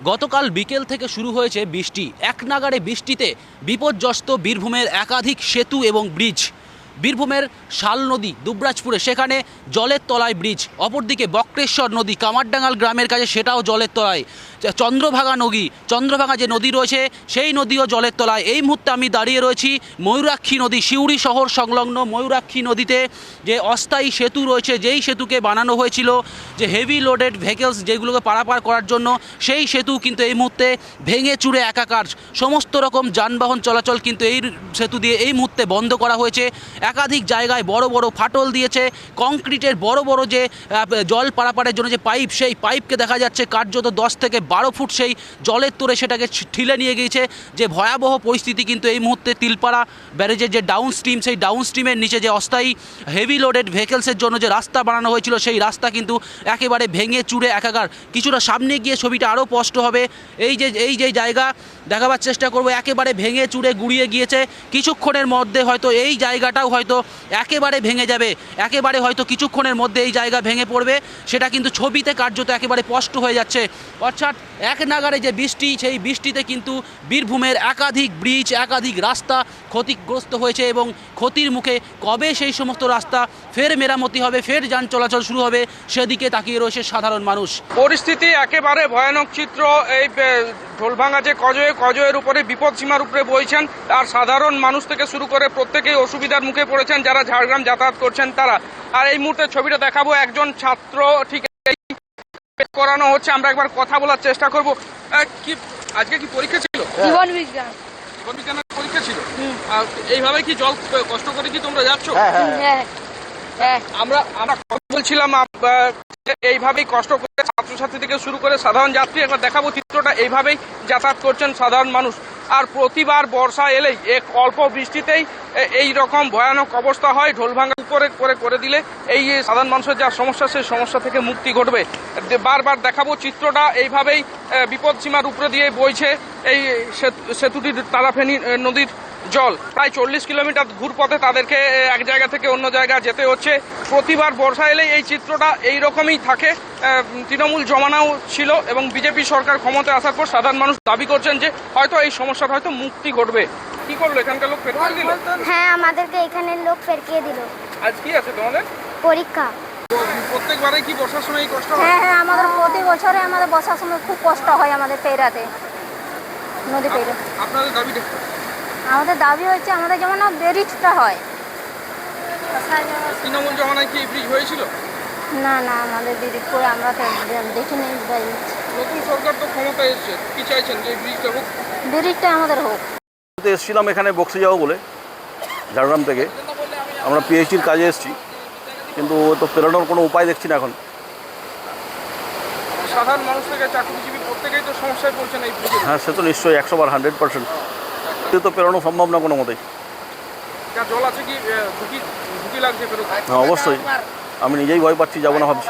গতকাল বিকেল থেকে শুরু হয়েছে বৃষ্টি। এক নাগাড়ে বৃষ্টিতে বিপর্যস্ত বীরভূমের একাধিক সেতু এবং ব্রিজ। বীরভূমের শাল নদী দুবরাজপুরে, সেখানে জলের তলায় ব্রিজ। অপরদিকে বক্রেশ্বর নদী কামারডাঙ্গাল গ্রামের কাছে, সেটাও জলের তলায়। চন্দ্রভাগা যে নদী রয়েছে, সেই নদীও জলের তলায়। এই মুহূর্তে আমি দাঁড়িয়ে রয়েছি ময়ূরাক্ষী নদী, সিউড়ি শহর সংলগ্ন ময়ূরাক্ষী নদীতে যে অস্থায়ী সেতু রয়েছে, যেই সেতুকে বানানো হয়েছিল যে হেভি লোডেড ভেহিকলস যেগুলোকে পারাপার করার জন্য, সেই সেতু কিন্তু এই মুহূর্তে ভেঙে চুরে একাকার। সমস্ত রকম যানবাহন চলাচল কিন্তু এই সেতু দিয়ে এই মুহূর্তে বন্ধ করা হয়েছে। একাধিক জায়গায় বড় বড় ফাটল দিয়েছে। কংক্রিটের বড় বড় যে জল পারাপারের জন্য যে পাইপ, সেই পাইপকে দেখা যাচ্ছে কার্যত 10 থেকে 12 ফুট সেই জলের তোরে সেটাকে ঠেলে নিয়ে গিয়েছে। যে ভয়াবহ পরিস্থিতি কিন্তু এই মুহূর্তে তিলপাড়া ব্যারেজের যে ডাউন স্ট্রিম, সেই ডাউন স্ট্রিমের নিচে যে অস্থায়ী হেভি লোডেড ভেহিকলসের জন্য যে রাস্তা বানানো হয়েছিল, সেই রাস্তা কিন্তু একেবারে ভেঙে চুরে একাকার। কিছুটা সামনে গিয়ে ছবিটা আরও স্পষ্ট হবে। এই যে জায়গা দেখাবার চেষ্টা করব, একেবারে ভেঙে চুরে গুড়িয়ে গিয়েছে। কিছুক্ষণের মধ্যে হয়তো এই জায়গাটাও হয়তো একেবারে ভেঙে যাবে, একেবারে হয়তো কিছুক্ষণের মধ্যে এই জায়গা ভেঙে পড়বে। সেটা কিন্তু ছবিতে কার্যত একেবারে স্পষ্ট হয়ে যাচ্ছে। অর্থাৎ এক নাগাড়ে যে বৃষ্টি, সেই বৃষ্টিতে কিন্তু বীরভূমের একাধিক ব্রিজ, একাধিক রাস্তা ক্ষতিগ্রস্ত হয়েছে এবং ক্ষতির মুখে। কবে সেই সমস্ত রাস্তা ফের মেরামতি হবে, ফের যান চলাচল শুরু হবে, সেদিকে তাকিয়ে রয়েছে সাধারণ মানুষ। পরিস্থিতি একেবারে ভয়ানক চিত্র। এই ঢোলভাঙা যে কজয়ের উপরে বিপদ সীমার উপরে বইছেন, আর সাধারণ মানুষ থেকে শুরু করে প্রত্যেকেই অসুবিধার মুখে পড়েছেন যারা ঝাড়গ্রাম যাতায়াত করছেন তারা। আর এই মুহূর্তে ছবিটা দেখাবো, একজন ছাত্র ঠিক করানো হচ্ছে। আমরা একবার কথা বলার চেষ্টা করব। আজকে কি পরীক্ষা ছিল? জীবন বিজ্ঞান পরীক্ষা ছিল। এইভাবে কি জল কষ্ট করে কি তোমরা যাচ্ছ? আমরা বলছিলাম এইভাবেই কষ্ট করে ছাত্রছাত্রী থেকে শুরু করে সাধারণ যাত্রী, একবার দেখাবো চিত্রটা। এইভাবেই যাতায়াত করছেন সাধারণ মানুষ। আর প্রতিবার বর্ষা এলেই এক অল্প বৃষ্টিতেই এই রকম ভয়ানক অবস্থা হয়। ঢোলভাঙা উপরে করে দিলে এই সাধারণ মানুষের যা সমস্যা, সেই সমস্যা থেকে মুক্তি ঘটবে। বারবার দেখাবো চিত্রটা। এইভাবেই বিপদ সীমার উপরে দিয়ে বইছে এই সেতুটির তারাফেনী নদীর জল। প্রায় 40 কিলোমিটার ঘুরপথে তাদেরকে এক জায়গা থেকে অন্য জায়গা যেতে হচ্ছে। প্রতিবার বর্ষা এলেই এই চিত্রটা এই রকমই থাকে। তৃণমূল জমানাও ছিল এবং বিজেপি সরকার ক্ষমতায় আসার পর সাধারণ মানুষ দাবি করছেন যে হয়তো এই সমস্যাটা হয়তো মুক্তি ঘটবে। কি করলো এখানকার লোক? ফেরকিয়ে দিল। হ্যাঁ, আমাদেরকে এখানের লোক ফেরকিয়ে দিল। আজ কি আছে তোমাদের? পরীক্ষা। প্রত্যেকবারে কি বর্ষার সময় কষ্ট হয়? হ্যাঁ, আমাদের প্রতি বছরে আমাদের বর্ষার সময় খুব কষ্ট হয় আমাদের পেরাতে, নদী পেরো। আপনাদের দাবি? আমাদের দাবি হচ্ছে আমাদের যেমন ব্রিজটা হয়। তৃণমূল জমানায় কি ব্রিজ হয়েছিল? না, আমাদের ব্রিজ করে আমরা তো দেখিনি। নতুন সরকার তো ক্ষমতায় এসেছে, কি চাইছেন যে ব্রিজটা হোক? ব্রিজটা আমাদের হোক। এসেছিলাম এখানে বক্সে যাবো বলে ঝাড়গ্রাম থেকে। আমরা পিএইচডির কাজে এসেছি, কিন্তু তো পেরোনোর কোনো উপায় দেখছি না এখন। সাধারণ মানুষ থেকে চাকরিজীবী প্রত্যেকেই তো সমস্যায় পড়ছেন এই ব্রিজে। হ্যাঁ, সে তো নিশ্চয়ই 100 বার 100%। তো পেরোনো সম্ভব না কোনো মতেই। যা জল আছে কি ঝুঁকি লাগছে? হ্যাঁ, অবশ্যই। আমি নিজেই ভয় পাচ্ছি, যাবো না ভাবছি।